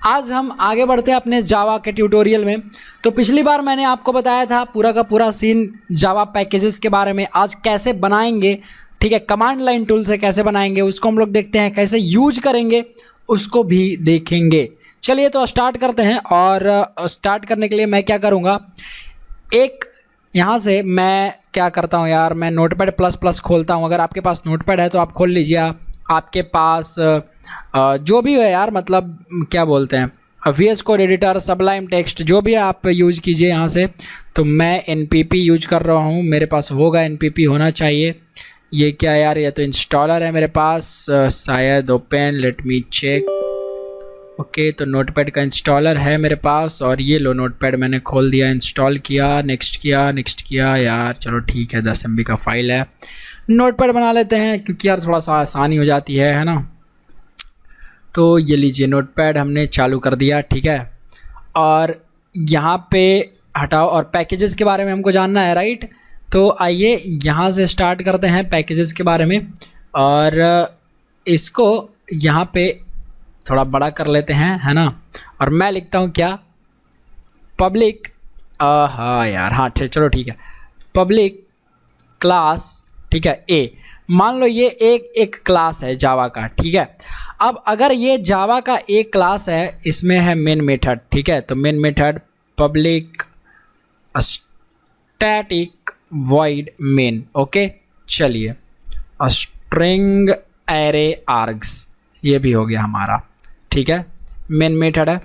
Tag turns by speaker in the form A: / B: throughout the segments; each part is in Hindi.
A: आज हम आगे बढ़ते हैं अपने जावा के ट्यूटोरियल में। तो पिछली बार मैंने आपको बताया था पूरा का पूरा सीन जावा पैकेजेस के बारे में। आज कैसे बनाएंगे, ठीक है, कमांड लाइन टूल से कैसे बनाएंगे उसको हम लोग देखते हैं, कैसे यूज करेंगे उसको भी देखेंगे। चलिए तो स्टार्ट करते हैं। और स्टार्ट करने के लिए मैं क्या करूँगा, एक यहाँ से मैं क्या करता हूँ यार, मैं नोटपैड प्लस प्लस खोलता हूँ। अगर आपके पास नोटपैड है तो आप खोल लीजिए। आपके पास जो भी है यार, मतलब क्या बोलते हैं, VS code editor, Sublime text, जो भी आप यूज़ कीजिए यहाँ से। तो मैं NPP यूज कर रहा हूँ, मेरे पास होगा, NPP होना चाहिए। ये क्या यार, ये तो इंस्टॉलर है मेरे पास शायद। Open, let me check. Okay, तो नोटपैड का इंस्टॉलर है मेरे पास। और ये लो, नोटपैड मैंने खोल दिया, इंस्टॉल किया, नेक्स्ट किया यार। चलो ठीक है, 10 MB का फाइल है। नोटपैड बना लेते हैं क्योंकि यार थोड़ा सा आसानी हो जाती है ना। तो ये लीजिए, नोटपैड हमने चालू कर दिया, ठीक है। और यहाँ पे हटाओ, और पैकेजेस के बारे में हमको जानना है, राइट। तो आइए यहाँ से स्टार्ट करते हैं पैकेजेस के बारे में। और इसको यहाँ पे थोड़ा बड़ा कर लेते हैं, है ना। और मैं लिखता हूँ क्या, पब्लिक, हाँ यार, हाँ चलो ठीक है, पब्लिक क्लास, ठीक है, ए। मान लो ये एक क्लास है जावा का, ठीक है। अब अगर ये जावा का एक क्लास है, इसमें है मेन मेथड, ठीक है। तो main method public static void main, okay. चलिए, स्ट्रिंग एरे आर्ग्स, ये भी हो गया हमारा, ठीक है। मेन मेथड है,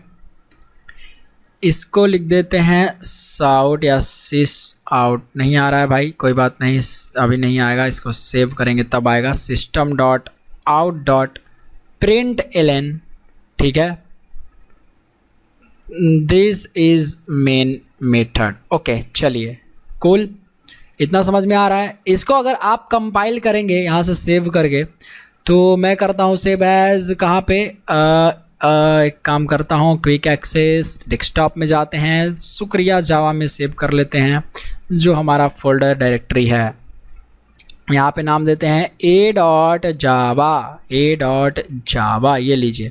A: इसको लिख देते हैं साउट या सिस आउट। नहीं आ रहा है भाई, कोई बात नहीं, अभी नहीं आएगा, इसको सेव करेंगे तब आएगा। System dot out dot println, ठीक है। This is main method, okay. चलिए कूल, इतना समझ में आ रहा है। इसको अगर आप कंपाइल करेंगे यहाँ से सेव करके, तो मैं करता हूँ सेव एज, कहाँ पे, एक काम करता हूँ, क्विक एक्सेस, डेस्कटॉप में जाते हैं, शुक्रिया जावा में सेव कर लेते हैं, जो हमारा फोल्डर डायरेक्टरी है। यहाँ पे नाम देते हैं a.java, ये लीजिए।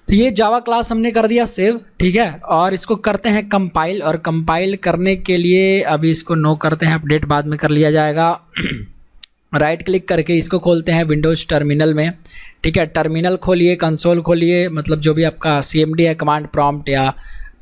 A: तो ये जावा क्लास हमने कर दिया सेव, ठीक है। और इसको करते हैं कंपाइल, और कंपाइल करने के लिए अभी इसको नो करते हैं, अपडेट बाद में कर लिया जाएगा। राइट क्लिक करके इसको खोलते हैं विंडोज़ टर्मिनल में, ठीक है। टर्मिनल खोलिए, कंसोल खोलिए, मतलब जो भी आपका CMD है, कमांड प्रॉम्प्ट या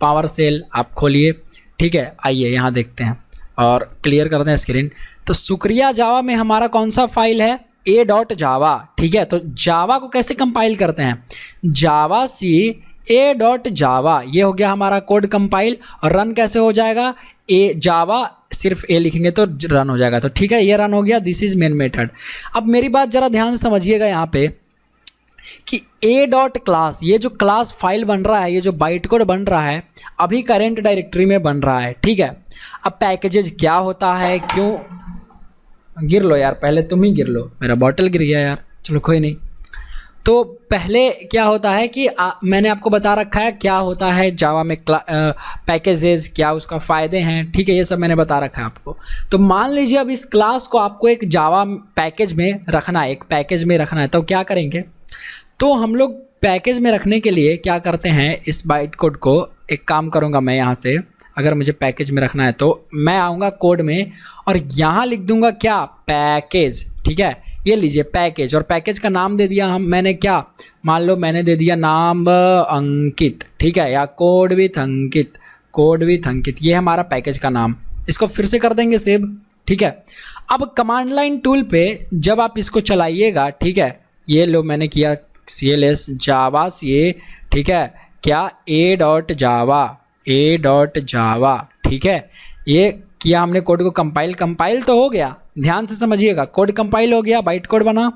A: पावर सेल, आप खोलिए, ठीक है। आइए यहाँ देखते हैं और क्लियर करते हैं स्क्रीन। तो शुक्रिया जावा में हमारा कौन सा फाइल है, a.java, ठीक है। तो जावा को कैसे कंपाइल करते हैं, जावा सी a.java, ये हो गया हमारा कोड कंपाइल। और रन कैसे हो जाएगा, जावा सिर्फ ए लिखेंगे तो रन हो जाएगा। तो ठीक है, ये रन हो गया, दिस इज मेन मेथड। अब मेरी बात ज़रा ध्यान से समझिएगा यहाँ पे कि a.class, ये जो क्लास फाइल बन रहा है, ये जो बाइट कोड बन रहा है, अभी करेंट डायरेक्टरी में बन रहा है, ठीक है। अब पैकेजेज क्या होता है, क्यों, गिर लो यार, पहले तुम ही गिर लो, मेरा बॉटल गिर गया यार, चलो कोई नहीं। तो पहले क्या होता है कि मैंने आपको बता रखा है क्या होता है जावा में पैकेजेस, क्या उसका फ़ायदे हैं, ठीक है, ये सब मैंने बता रखा है आपको। तो मान लीजिए अब इस क्लास को आपको एक जावा पैकेज में रखना है, एक पैकेज में रखना है, तो क्या करेंगे, तो हम लोग पैकेज में रखने के लिए क्या करते हैं, इस बाइट कोड को, एक काम करूँगा मैं यहाँ से, अगर मुझे पैकेज में रखना है तो मैं आऊँगा कोड में और यहाँ लिख दूँगा क्या, पैकेज, ठीक है। ये लीजिए पैकेज, और पैकेज का नाम दे दिया मैंने क्या, मान लो मैंने दे दिया नाम अंकित, ठीक है, या कोड विथ अंकित, ये हमारा पैकेज का नाम। इसको फिर से कर देंगे सेव, ठीक है। अब कमांड लाइन टूल पे जब आप इसको चलाइएगा, ठीक है, ये लो मैंने किया CLS जावा CA, ठीक है, क्या a.java, ठीक है। ये किया हमने कोड को कंपाइल तो हो गया, ध्यान से समझिएगा, कोड कंपाइल हो गया, बाइट कोड बना,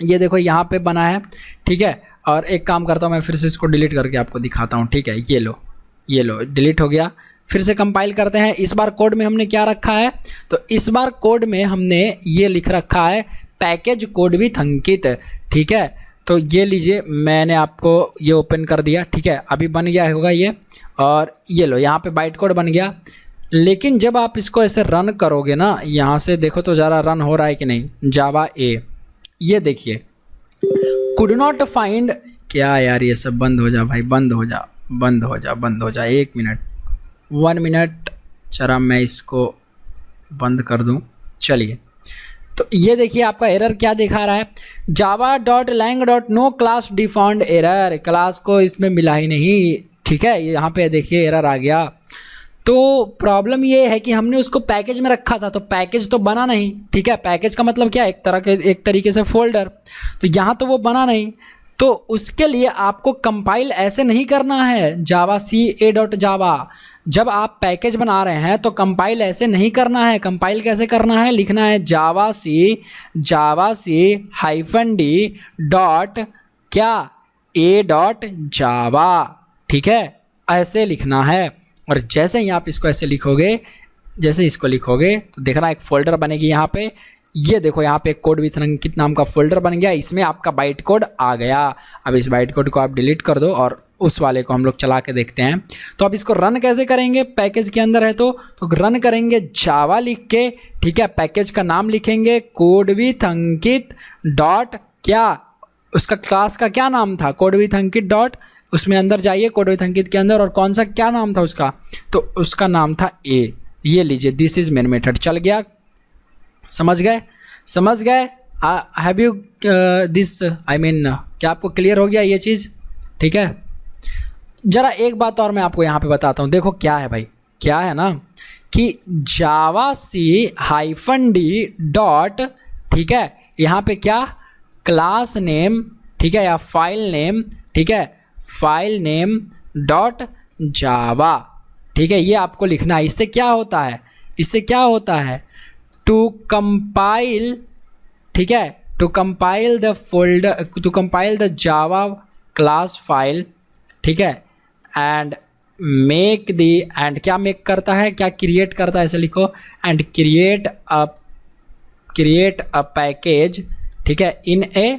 A: ये देखो यहाँ पे बना है, ठीक है। और एक काम करता हूँ मैं, फिर से इसको डिलीट करके आपको दिखाता हूँ, ठीक है। ये लो डिलीट हो गया। फिर से कंपाइल करते हैं। इस बार कोड में हमने क्या रखा है, तो इस बार कोड में हमने ये लिख रखा है पैकेज कोड विथ अंकित, ठीक है। तो ये लीजिए, मैंने आपको ये ओपन कर दिया, ठीक है, अभी बन गया होगा ये। और ये लो, यहाँ पे बाइट कोड बन गया। लेकिन जब आप इसको ऐसे रन करोगे ना, यहाँ से देखो तो ज़रा रन हो रहा है कि नहीं, जावा ए, ये देखिए, कुड नॉट फाइंड क्या यार, ये सब बंद हो जा भाई, बंद हो जा, बंद हो जा, बंद हो जा। 1 मिनट, 1 मिनट, जरा मैं इसको बंद कर दूं। चलिए, तो ये देखिए आपका एरर क्या दिखा रहा है, java.lang.no class defined error, class को इसमें मिला ही नहीं। ठीक है, यहाँ पे देखिए एरर आ गया। तो प्रॉब्लम ये है कि हमने उसको पैकेज में रखा था, तो पैकेज तो बना नहीं। ठीक है, पैकेज का मतलब क्या, एक तरीके से फोल्डर, तो यहाँ तो वो बना नहीं। तो उसके लिए आपको कंपाइल ऐसे नहीं करना है जावा सी ए डॉट जावा। जब आप पैकेज बना रहे हैं तो कंपाइल ऐसे नहीं करना है। कंपाइल कैसे करना है, लिखना है जावा सी हाइफन डी डॉट क्या ए डॉट जावा। ठीक है, ऐसे लिखना है। और जैसे ही आप इसको ऐसे लिखोगे, जैसे इसको लिखोगे तो देखना एक फ़ोल्डर बनेगी यहाँ पे। ये देखो यहाँ पे कोड विथ अंकित नाम का फोल्डर बन गया, इसमें आपका बाइट कोड आ गया। अब इस बाइट कोड को आप डिलीट कर दो और उस वाले को हम लोग चला के देखते हैं। तो अब इसको रन कैसे करेंगे, पैकेज के अंदर है तो रन करेंगे जावा लिख के। ठीक है, पैकेज का नाम लिखेंगे कोड विथ अंकित डॉट क्या, उसका क्लास का क्या नाम था, कोड विथ अंकित डॉट, उसमें अंदर जाइए कोड विथ अंकित के अंदर, और कौन सा क्या नाम था उसका, तो उसका नाम था ए। ये लीजिए, दिस इज मेन मेथड, चल गया। समझ गए, समझ गए। Have you this, I mean क्या आपको क्लियर हो गया ये चीज़? ठीक है, ज़रा एक बात और मैं आपको यहाँ पे बताता हूँ। देखो क्या है भाई, क्या है ना कि जावा सी हाइफन डी डॉट, ठीक है, यहाँ पे क्या क्लास नेम, ठीक है, या फाइल नेम, ठीक है, फाइल नेम डॉट जावा। ठीक है, ये आपको लिखना है। इससे क्या होता है, इससे क्या होता है, टू कंपाइल, ठीक है, to compile the folder, to compile the Java class file, ठीक है, एंड मेक दी, एंड क्या मेक करता है, क्या क्रिएट करता है, ऐसे लिखो, एंड क्रिएट अ पैकेज, ठीक है, इन ए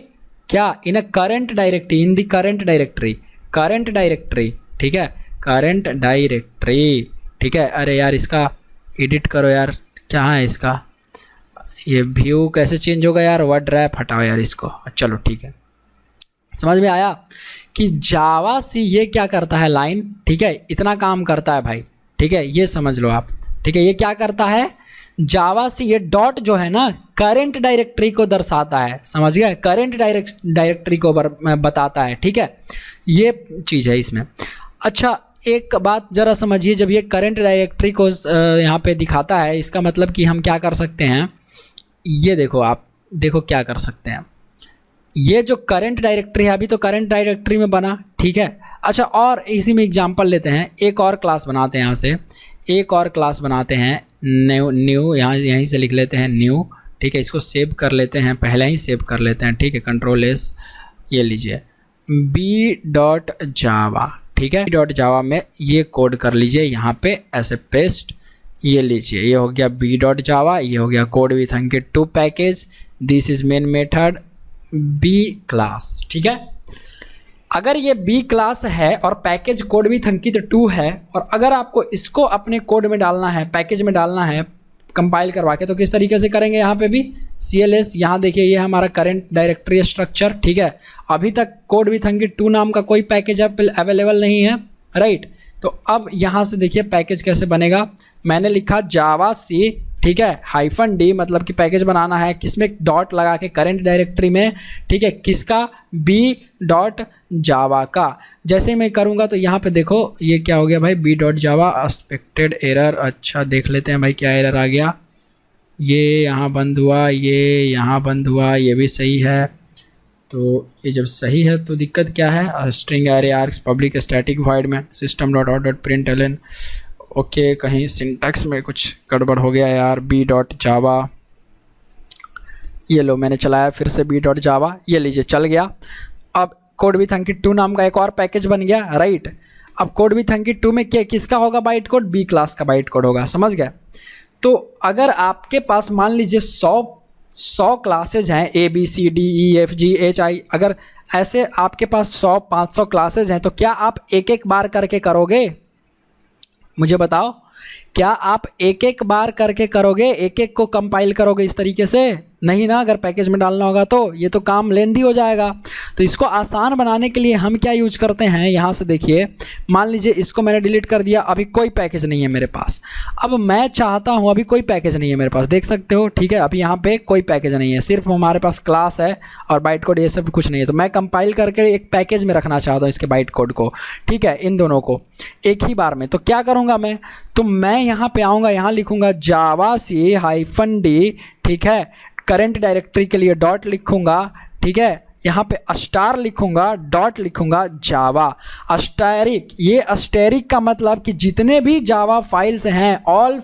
A: क्या, in a current directory, in the current directory, current directory, ठीक है, करंट डायरेक्टरी। ठीक है, अरे यार इसका एडिट करो यार, क्या है इसका, ये व्यू कैसे चेंज होगा यार, वर्ड रैप हटाओ यार इसको। चलो ठीक है, समझ में आया कि जावा सी ये क्या करता है, लाइन, ठीक है, इतना काम करता है भाई। ठीक है, ये समझ लो आप। ठीक है, ये क्या करता है, जावा सी ये डॉट जो है ना करंट डायरेक्टरी को दर्शाता है, समझ गए, करंट डायरेक्टरी को बताता है। ठीक है, ये चीज़ है इसमें। अच्छा, एक बात ज़रा समझिए, जब ये करंट डायरेक्टरी को यहाँ पे दिखाता है, इसका मतलब कि हम क्या कर सकते हैं, ये देखो आप, देखो क्या कर सकते हैं, ये जो करंट डायरेक्टरी है अभी तो करंट डायरेक्टरी में बना। ठीक है, अच्छा, और इसी में एग्जांपल लेते हैं, एक और क्लास बनाते हैं, यहाँ से एक और क्लास बनाते हैं, न्यू यहाँ यहीं से लिख लेते हैं न्यू। ठीक है, इसको सेव कर लेते हैं, पहले ही सेव कर लेते हैं। ठीक है, कंट्रोल एस, ये लीजिए बी डॉट जावा। ठीक है, बी डॉट जावा में ये कोड कर लीजिए यहाँ पे ऐसे पेस्ट, ये लीजिए, ये हो गया बी डॉट जावा, ये हो गया code with Ankit to package, this is main method B class. ठीक है, अगर ये बी क्लास है और पैकेज कोड विथ अंकित 2 है, और अगर आपको इसको अपने कोड में डालना है, पैकेज में डालना है कंपाइल करवा के, तो किस तरीके से करेंगे, यहाँ पे भी CLS, यहाँ देखिए ये हमारा करंट डायरेक्टरी स्ट्रक्चर। ठीक है, अभी तक कोड विथ अंकित 2 नाम का कोई पैकेज अवेलेबल नहीं है, राइट। तो अब यहाँ से देखिए पैकेज कैसे बनेगा, मैंने लिखा जावा सी, ठीक है, हाइफन डी, मतलब कि पैकेज बनाना है किसमें, डॉट लगा के करंट डायरेक्टरी में। ठीक है, किसका, बी डॉट जावा का। जैसे मैं करूँगा तो यहाँ पे देखो ये क्या हो गया भाई, B dot Java expected error. अच्छा, देख लेते हैं भाई क्या एरर आ गया, ये यहाँ बंद हुआ, ये यहाँ बंद हुआ, ये भी सही है। तो ये जब सही है तो दिक्कत क्या है, string array args public static void main system dot out dot print L N. Okay, कहीं सिंटैक्स में कुछ गड़बड़ हो गया यार, बी डॉट जावा, ये लो मैंने चलाया फिर से बी डॉट जावा, ये लीजिए चल गया। अब कोड विथ अंकित 2 नाम का एक और पैकेज बन गया, राइट। अब कोड विथ अंकित 2 में क्या किसका होगा बाइट कोड, बी क्लास का बाइट कोड होगा, समझ गए। तो अगर आपके पास मान लीजिए 100 क्लासेज हैं, ABCDEFGHI, अगर ऐसे आपके पास 100-500 क्लासेज हैं, तो क्या आप एक एक बार करके करोगे, मुझे बताओ, क्या आप एक एक बार करके करोगे, एक एक को कंपाइल करोगे इस तरीके से? नहीं ना, अगर पैकेज में डालना होगा तो ये तो काम लेंदी हो जाएगा। तो इसको आसान बनाने के लिए हम क्या यूज करते हैं, यहाँ से देखिए, मान लीजिए इसको मैंने डिलीट कर दिया, अभी कोई पैकेज नहीं है मेरे पास। अब मैं चाहता हूँ, अभी कोई पैकेज नहीं है मेरे पास, देख सकते हो, ठीक है, अभी यहाँ पे कोई पैकेज नहीं है, सिर्फ हमारे पास क्लास है और बाइट कोड, ये सब कुछ नहीं है। तो मैं कंपाइल करके एक पैकेज में रखना चाहता हूँ इसके बाइट कोड को, ठीक है, इन दोनों को एक ही बार में। तो क्या करूँगा मैं, तो मैं यहाँ पे आऊँगा, यहाँ लिखूँगा javac-d, ठीक है, करंट डायरेक्टरी के लिए डॉट लिखूँगा, ठीक है, यहाँ पे स्टार लिखूँगा, डॉट लिखूँगा जावा अस्टेरिक। ये अस्टेरिक का मतलब कि जितने भी जावा फाइल्स हैं, ऑल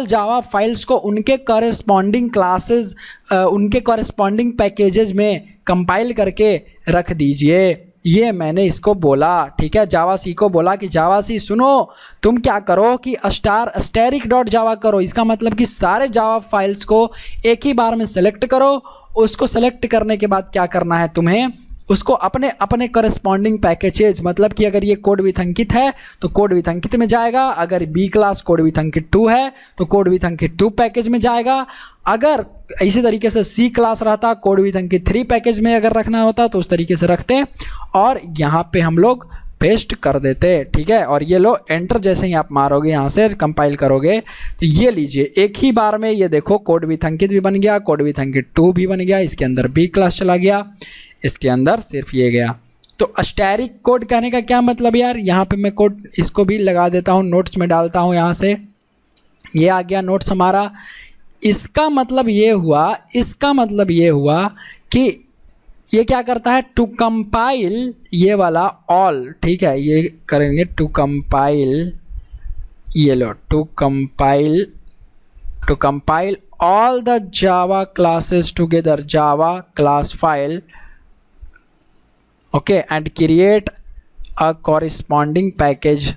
A: जावा फाइल्स को उनके कॉरेस्पॉन्डिंग क्लासेस, उनके कॉरेस्पॉन्डिंग पैकेजेस में कंपाइल करके रख दीजिए। ये मैंने इसको बोला, ठीक है, जावा सी को बोला कि जावा सी सुनो, तुम क्या करो कि अस्टेरिक डॉट जावा करो। इसका मतलब कि सारे जावा फाइल्स को एक ही बार में सेलेक्ट करो। उसको सेलेक्ट करने के बाद क्या करना है तुम्हें, उसको अपने अपने करस्पॉन्डिंग पैकेजेज, मतलब कि अगर ये कोड विथ अंकित है तो कोड विथ अंकित में जाएगा, अगर बी क्लास कोड विथ अंकित 2 है तो कोड विथ अंकित 2 पैकेज में जाएगा, अगर इसी तरीके से सी क्लास रहता कोड विथ अंकित 3 पैकेज में अगर रखना होता तो उस तरीके से रखते हैं और यहाँ पे हम लोग पेस्ट कर देते, ठीक है। और ये लो एंटर जैसे ही आप मारोगे, यहाँ से कंपाइल करोगे तो ये लीजिए एक ही बार में ये देखो कोड विथ अंकित भी बन गया, कोड विथ अंकित 2 भी बन गया, इसके अंदर बी क्लास चला गया, इसके अंदर सिर्फ ये गया। तो अस्टेरिक कोड कहने का क्या मतलब यार, यहाँ पे मैं कोड इसको भी लगा देता हूँ, नोट्स में डालता हूँ, यहाँ से ये आ गया नोट्स हमारा। इसका मतलब ये हुआ, इसका मतलब ये हुआ कि ये क्या करता है, टू कंपाइल, ये वाला ऑल, ठीक है, ये करेंगे टू कंपाइल, ये लो to compile all the Java classes together, Java class file, okay, and create a corresponding package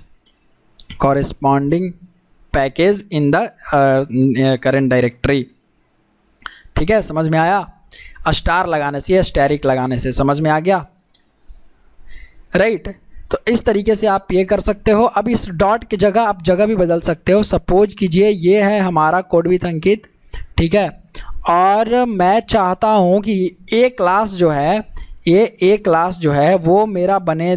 A: in the current directory, ठीक है, समझ में आया। स्टार लगाने से, स्टेरिक लगाने से समझ में आ गया, राइट। तो इस तरीके से आप ये कर सकते हो। अब इस डॉट की जगह आप जगह भी बदल सकते हो। सपोज कीजिए ये है हमारा कोड विथ अंकित, ठीक है, और मैं चाहता हूँ कि ए क्लास जो है, ये ए क्लास जो है वो मेरा बने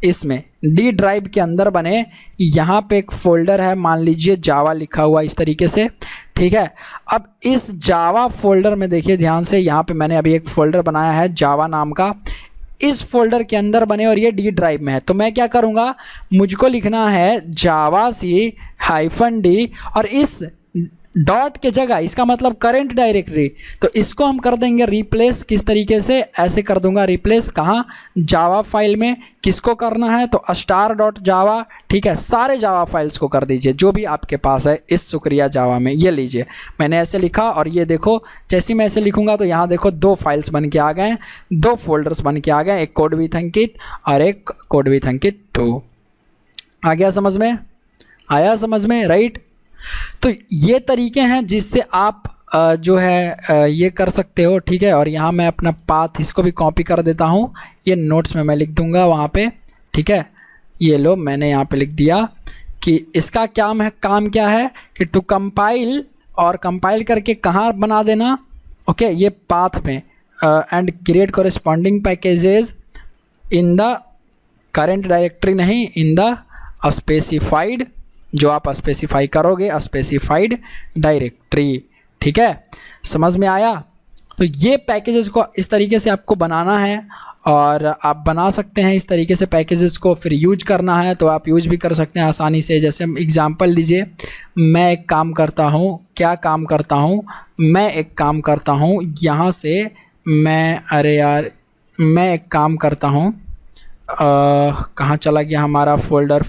A: इसमें डी ड्राइव के अंदर बने। यहाँ पे एक फ़ोल्डर है, मान लीजिए जावा लिखा हुआ इस तरीके से, ठीक है। अब इस जावा फोल्डर में देखिए ध्यान से, यहाँ पे मैंने अभी एक फ़ोल्डर बनाया है जावा नाम का, इस फोल्डर के अंदर बने और ये डी ड्राइव में है। तो मैं क्या करूँगा, मुझको लिखना है javac-d और इस डॉट के जगह इसका मतलब करंट डायरेक्टरी, तो इसको हम कर देंगे रिप्लेस। किस तरीके से, ऐसे कर दूंगा रिप्लेस, कहाँ, जावा फाइल में। किसको करना है, तो स्टार डॉट जावा, ठीक है, सारे जावा फाइल्स को कर दीजिए जो भी आपके पास है इस शुक्रिया जावा में। ये लीजिए मैंने ऐसे लिखा और ये देखो जैसे मैं ऐसे लिखूंगा तो यहाँ देखो 2 फाइल्स बन के आ गए, 2 फोल्डर्स बन के आ गए, एक कोड विथ अंकित और एक कोड विथ अंकित 2। आ गया समझ में, आया समझ में, राइट। तो ये तरीके हैं जिससे आप जो है ये कर सकते हो, ठीक है। और यहाँ मैं अपना पाथ इसको भी कॉपी कर देता हूँ, ये नोट्स में मैं लिख दूँगा वहाँ पे, ठीक है। ये लो मैंने यहाँ पे लिख दिया कि इसका काम क्या है कि टू कंपाइल, और कंपाइल करके कहाँ बना देना, ओके, ये पाथ में, and create corresponding packages in the current directory, नहीं, इन द स्पेसिफाइड, जो आप स्पेसिफाई करोगे स्पेसिफाइड डायरेक्टरी, ठीक है, समझ में आया। तो ये पैकेजेस को इस तरीके से आपको बनाना है और आप बना सकते हैं इस तरीके से पैकेजेस को। फिर यूज करना है तो आप यूज भी कर सकते हैं आसानी से। जैसे एग्जांपल लीजिए, मैं एक काम करता हूँ, क्या काम करता हूँ, मैं एक काम करता हूँ यहाँ से, मैं एक काम करता हूँ, कहाँ चला गया हमारा फोल्डर,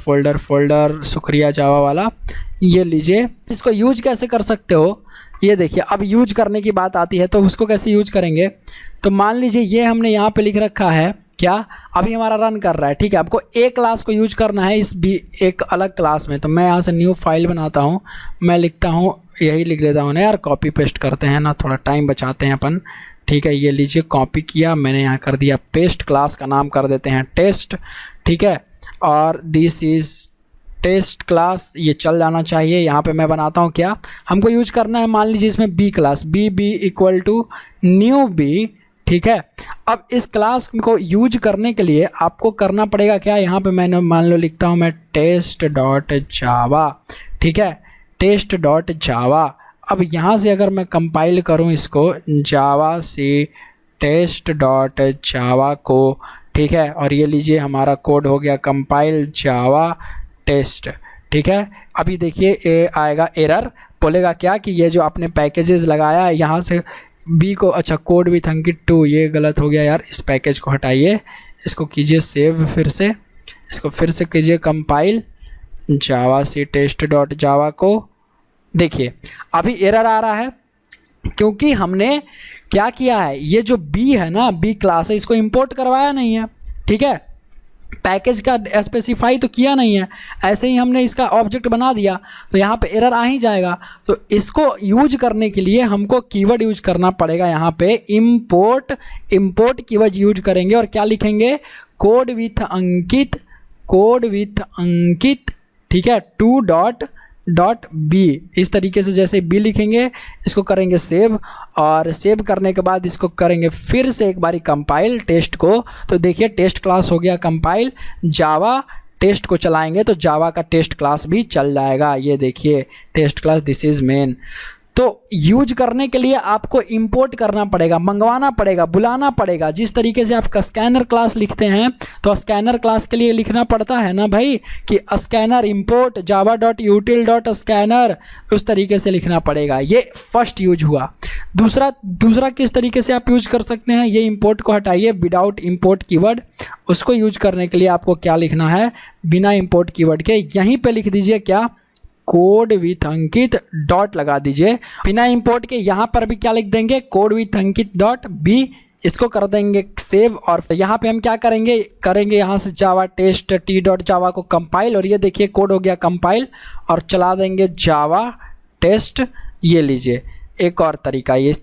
A: शुक्रिया जावा वाला, ये लीजिए। इसको यूज कैसे कर सकते हो, ये देखिए। अब यूज करने की बात आती है तो उसको कैसे यूज करेंगे, तो मान लीजिए ये हमने यहाँ पे लिख रखा है, क्या, अभी हमारा रन कर रहा है, ठीक है। आपको ए क्लास को यूज करना है इस भी एक अलग क्लास में, तो मैं यहाँ से न्यू फाइल बनाता हूँ, मैं लिखता हूँ, यही लिख लेता हूँ ना यार, कॉपी पेस्ट करते हैं ना, थोड़ा टाइम बचाते हैं अपन, ठीक है। ये लीजिए कॉपी किया मैंने, यहाँ कर दिया पेस्ट, क्लास का नाम कर देते हैं टेस्ट, ठीक है। और दिस इज़ टेस्ट क्लास ये चल जाना चाहिए। यहाँ पे मैं बनाता हूँ क्या, हमको यूज करना है, मान लीजिए इसमें B class, B equal to new B, ठीक है। अब इस क्लास को यूज करने के लिए आपको करना पड़ेगा क्या, यहाँ पे मैंने मान लो लिखता हूँ मैं टेस्ट डॉट जावा, ठीक है, टेस्ट डॉट जावा। अब यहाँ से अगर मैं कंपाइल करूँ इसको जावा सी टेस्ट डॉट जावा को, ठीक है, और ये लीजिए हमारा कोड हो गया कंपाइल जावा टेस्ट, ठीक है। अभी देखिए ये आएगा एरर, बोलेगा क्या कि ये जो आपने पैकेजेस लगाया है यहाँ से बी को, अच्छा कोड विथ अंकित 2, ये गलत हो गया यार, इस पैकेज को हटाइए, इसको कीजिए सेव, फिर से इसको फिर से कीजिए कंपाइल जावा सी टेस्ट डॉट जावा को। देखिए अभी एरर आ रहा है क्योंकि हमने क्या किया है, ये जो बी है ना, बी क्लास है, इसको इंपोर्ट करवाया नहीं है, ठीक है, पैकेज का स्पेसिफाई तो किया नहीं है, ऐसे ही हमने इसका ऑब्जेक्ट बना दिया, तो यहाँ पे एरर आ ही जाएगा। तो इसको यूज करने के लिए हमको कीवर्ड यूज करना पड़ेगा, यहाँ पे इंपोर्ट कीवर्ड यूज करेंगे और क्या लिखेंगे, कोड विथ अंकित, ठीक है, 2 बी, इस तरीके से जैसे बी लिखेंगे इसको करेंगे सेव, और सेव करने के बाद इसको करेंगे फिर से एक बारी कंपाइल टेस्ट को। तो देखिए टेस्ट क्लास हो गया कंपाइल, जावा टेस्ट को चलाएंगे तो जावा का टेस्ट क्लास भी चल जाएगा। ये देखिए test class, this is main. तो यूज करने के लिए आपको इंपोर्ट करना पड़ेगा, मंगवाना पड़ेगा, बुलाना पड़ेगा। जिस तरीके से आप स्कैनर क्लास लिखते हैं तो स्कैनर क्लास के लिए लिखना पड़ता है ना भाई कि scanner import Java dot यूटिल dot scanner, उस तरीके से लिखना पड़ेगा। ये फर्स्ट यूज हुआ। दूसरा किस तरीके से आप यूज कर सकते हैं, ये इंपोर्ट को हटाइए, विदाउट इंपोर्ट कीवर्ड, उसको यूज करने के लिए आपको क्या लिखना है, बिना इंपोर्ट कीवर्ड के यहीं पे लिख दीजिए क्या, कोड विथ अंकित डॉट लगा दीजिए, बिना इंपोर्ट के। यहाँ पर भी क्या लिख देंगे, code with Ankit dot B, इसको कर देंगे सेव। और यहाँ पे हम क्या करेंगे यहाँ से Java test T dot Java को कंपाइल, और ये देखिए कोड हो गया कंपाइल, और चला देंगे जावा टेस्ट। ये लीजिए एक और तरीका, ये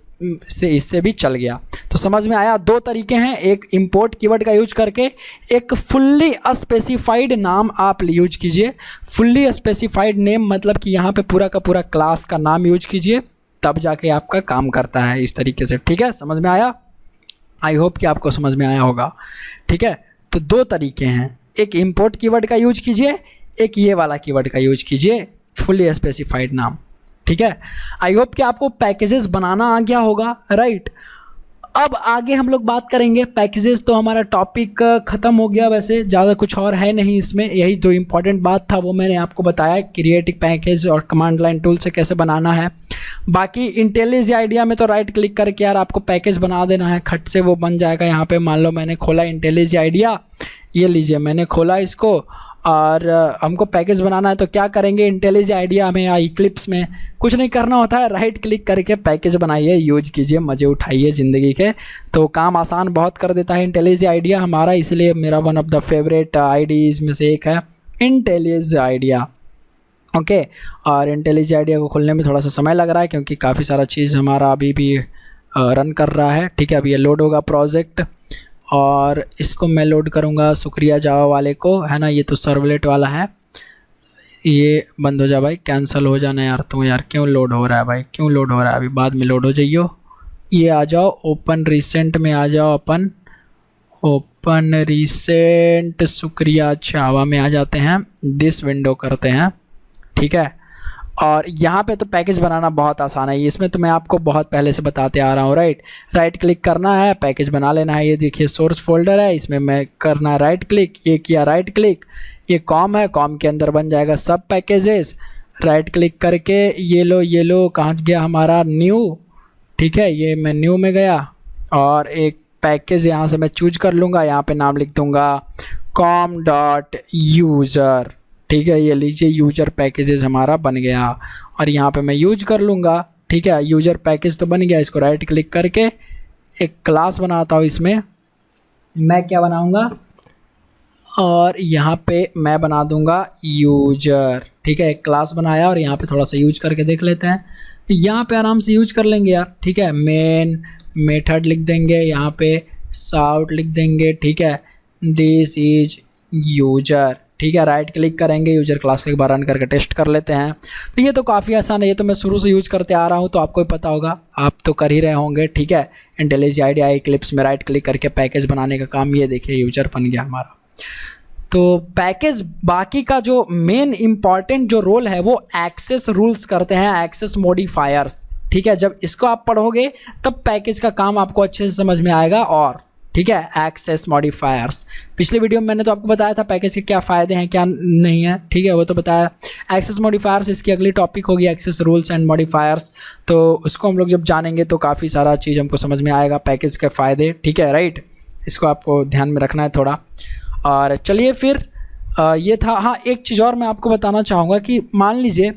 A: इससे भी चल गया। तो समझ में आया, 2 तरीके हैं, एक इंपोर्ट कीवर्ड का यूज करके, एक फुल्ली स्पेसिफाइड नाम आप यूज कीजिए। फुल्ली स्पेसिफाइड नेम मतलब कि यहाँ पे पूरा का पूरा क्लास का नाम यूज कीजिए, तब जाके आपका काम करता है इस तरीके से। ठीक है, समझ में आया? आई होप कि आपको समझ में आया होगा। ठीक है, तो 2 तरीके हैं, एक इंपोर्ट कीवर्ड का यूज कीजिए, एक ये वाला कीवर्ड का यूज कीजिए, फुल्ली स्पेसिफाइड नाम। ठीक है, आई होप कि आपको पैकेजेस बनाना आ गया होगा, राइट। अब आगे हम लोग बात करेंगे पैकेजेस। तो हमारा टॉपिक ख़त्म हो गया, वैसे ज़्यादा कुछ और है नहीं इसमें, यही जो इम्पोर्टेंट बात था वो मैंने आपको बताया, क्रिएटिव पैकेज और कमांड लाइन टूल से कैसे बनाना है। बाकी इंटेलिज आइडिया में तो राइट क्लिक करके यार आपको पैकेज बना देना है, खट से वो बन जाएगा। यहाँ पे मान लो मैंने खोला इंटेलिज आइडिया, ये लीजिए मैंने खोला इसको, और हमको पैकेज बनाना है तो क्या करेंगे, इंटेलिज आइडिया में या इक्लिप्स में कुछ नहीं करना होता है, राइट क्लिक करके पैकेज बनाइए, यूज कीजिए, मज़े उठाइए ज़िंदगी के। तो काम आसान बहुत कर देता है इंटेलिज आइडिया हमारा, इसलिए मेरा one of the favourite IDs में से एक है इंटेलिज आइडिया। ओके, और इंटेलिज आइडिया को खोलने में थोड़ा सा समय लग रहा है क्योंकि काफ़ी सारा चीज़ हमारा अभी भी रन कर रहा है। ठीक है, अभी ये लोड होगा प्रोजेक्ट, और इसको मैं लोड करूँगा, शुक्रिया जावा वाले को, है ना। ये तो सर्वलेट वाला है, ये बंद हो जा भाई, कैंसिल हो जाना यार, तुम यार क्यों लोड हो रहा है भाई, क्यों लोड हो रहा है, अभी बाद में लोड हो जाइयो। ये आ जाओ ओपन रिसेंट में, आ जाओ अपन ओपन रिसेंट, शुक्रिया जावा में आ जाते हैं, दिस विंडो करते हैं। ठीक है, और यहाँ पे तो पैकेज बनाना बहुत आसान है, इसमें तो मैं आपको बहुत पहले से बताते आ रहा हूँ, राइट क्लिक करना है, पैकेज बना लेना है। ये देखिए सोर्स फोल्डर है, इसमें मैं करना है राइट क्लिक, ये किया राइट क्लिक, ये कॉम है, कॉम के अंदर बन जाएगा सब पैकेजेस। राइट क्लिक करके ये लो कहाँ गया हमारा न्यू। ठीक है, ये मैं न्यू में गया और एक पैकेज यहाँ से मैं चूज कर लूँगा, यहाँ पे नाम लिख दूँगा com.user। ठीक है, ये लीजिए यूजर पैकेजेस हमारा बन गया, और यहाँ पे मैं यूज कर लूँगा। ठीक है, यूजर पैकेज तो बन गया, इसको राइट क्लिक करके एक क्लास बनाता हूँ, इसमें मैं क्या बनाऊँगा, और यहाँ पे मैं बना दूँगा यूजर। ठीक है, एक क्लास बनाया और यहाँ पे थोड़ा सा यूज करके देख लेते हैं, यहाँ पे आराम से यूज कर लेंगे यार। ठीक है, मेन मेथड लिख देंगे, यहाँ पे साउट लिख देंगे। ठीक है, दिस इज यूजर। ठीक है, राइट क्लिक करेंगे, यूजर क्लास को एक बार रन करके टेस्ट कर लेते हैं। तो ये तो काफ़ी आसान है, ये तो मैं शुरू से यूज करते आ रहा हूँ, तो आपको भी पता होगा, आप तो कर ही रहे होंगे। ठीक है, IntelliJ IDEA इक्लिप्स में राइट क्लिक करके पैकेज बनाने का काम, ये देखिए यूजर बन गया हमारा। तो पैकेज बाकी का जो मेन इंपॉर्टेंट जो रोल है वो एक्सेस रूल्स करते हैं, एक्सेस मॉडिफायर्स। ठीक है, जब इसको आप पढ़ोगे तब पैकेज का काम आपको अच्छे से समझ में आएगा। और ठीक है, एक्सेस मॉडिफायर्स, पिछले वीडियो में मैंने तो आपको बताया था पैकेज के क्या फ़ायदे हैं क्या नहीं है। ठीक है, वो तो बताया। एक्सेस मॉडिफायर्स इसकी अगली टॉपिक होगी, एक्सेस रूल्स एंड मॉडिफायर्स। तो उसको हम लोग जब जानेंगे तो काफ़ी सारा चीज़ हमको समझ में आएगा, पैकेज के फ़ायदे। ठीक है, राइट, इसको आपको ध्यान में रखना है थोड़ा। और चलिए फिर ये था। हाँ, एक चीज़ और मैं आपको बताना चाहूँगा कि मान लीजिए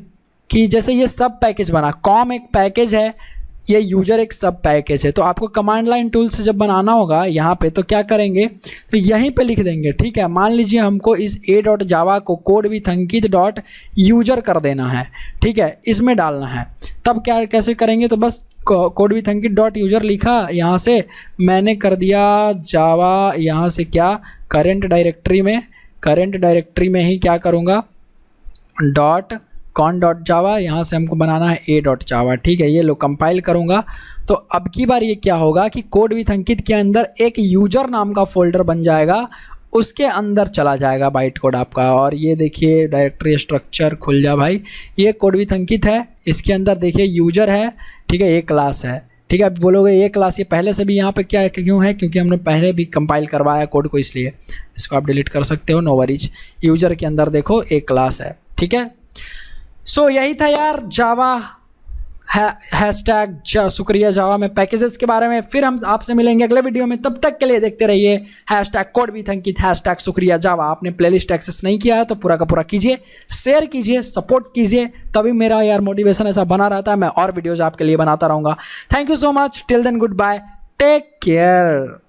A: कि जैसे ये सब पैकेज बना, कॉम एक पैकेज है, ये यूजर एक सब पैकेज है, तो आपको कमांड लाइन टूल से जब बनाना होगा यहाँ पे तो क्या करेंगे, तो यहीं पे लिख देंगे। ठीक है, मान लीजिए हमको इस a.java को codewithankit.user कर देना है। ठीक है, इसमें डालना है, तब क्या कैसे करेंगे, तो बस codewithankit.user लिखा, यहाँ से मैंने कर दिया जावा, यहाँ से क्या करंट डायरेक्टरी में ही क्या करूँगा .con.java, यहाँ से हमको बनाना है a.java। ठीक है, ये लो कंपाइल करूँगा तो अब की बार ये क्या होगा कि कोड विथ अंकित के अंदर एक यूजर नाम का फोल्डर बन जाएगा, उसके अंदर चला जाएगा बाइट कोड आपका। और ये देखिए डायरेक्टरी स्ट्रक्चर खुल जा भाई, ये कोड विथ अंकित है, इसके अंदर देखिए यूजर है। ठीक है, ये क्लास है। ठीक है, अब बोलोगे ये क्लास ये पहले से भी यहाँ पे क्या क्यों है, क्योंकि हमने पहले भी कंपाइल करवाया कोड को, इसलिए इसको आप डिलीट कर सकते हो, नो वरीज। यूजर के अंदर देखो एक क्लास है। ठीक है, सो यही था यार जावा हैशटैग शुक्रिया जावा में पैकेजेस के बारे में। फिर हम आपसे मिलेंगे अगले वीडियो में, तब तक के लिए देखते रहिए #codewithankit #शुक्रिया जावा। आपने प्लेलिस्ट एक्सेस नहीं किया है तो पूरा का पूरा कीजिए, शेयर कीजिए, सपोर्ट कीजिए, तभी मेरा यार मोटिवेशन ऐसा बना रहता है, मैं और वीडियोज़ आपके लिए बनाता रहूँगा। Thank you so much, till then goodbye, take care.